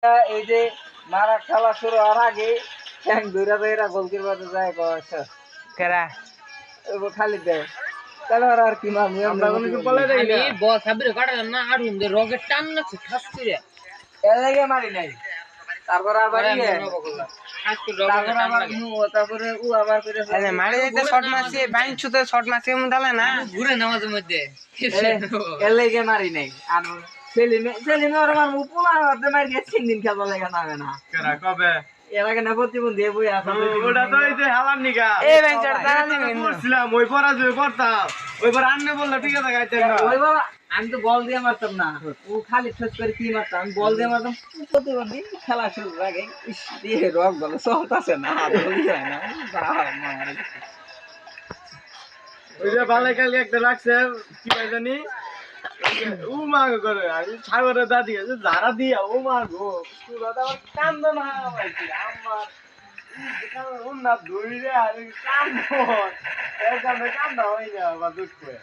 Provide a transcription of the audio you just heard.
এই যে মারা খেলা শুরু হওয়ার আগে ট্যাঙ্ক ধরে এরা গোলকিপার যায় কেরা খালি দেয় তাহলে ওরা আর কি মারবে আমরা কোনো কিছু বলে দেই না আমি বল সাবিরে কাটালাম না আর হুম রকেট টান না ঠাস করে এর লাগে মারি নাই তারপর আবার তারপরে ও আবার করে আরে মারে যাইতে শট মারছে বাইন ছুতে শট মারছে এমন দালে না ঘুরে নামাজের মধ্যে এর লাগে মারি নাই আর সেলিমে ওর আমার উপলা হাতে মারি দিয়ে 3 দিন খেলা লাগে না কেরা কবে এর আগে না প্রতিবন্ধী বই আছে ওটা তো এই যে হালার নিগা এই বাইন চড় দাঁড়া করছিলাম ওই পরাজয় করতাম ওইবার আন্নে বললো ঠিক আছে গাইতেন না ওই বাবা আমি তো বল দিয়ে মারতাম না ও খালি ঠোস করে কি মারতাম আমি বল দিয়ে মারতাম প্রতিবন্ধী খেলা শুরুর আগে ইস দিয়ে রক বলে চলতেছে না হাত ধরে যায় না ওই যে বালে কালকে একটা লাগছে কি ভাই জানি ও মা করে আমি সাগরের দাদি আছে যারা দিয়া ও মা গো সুরাত আমার কান্দ না ভাইছি আমার না ধরি রে আমি কান্দ এর কারণে কান্দা হয় না বা দুঃখ করে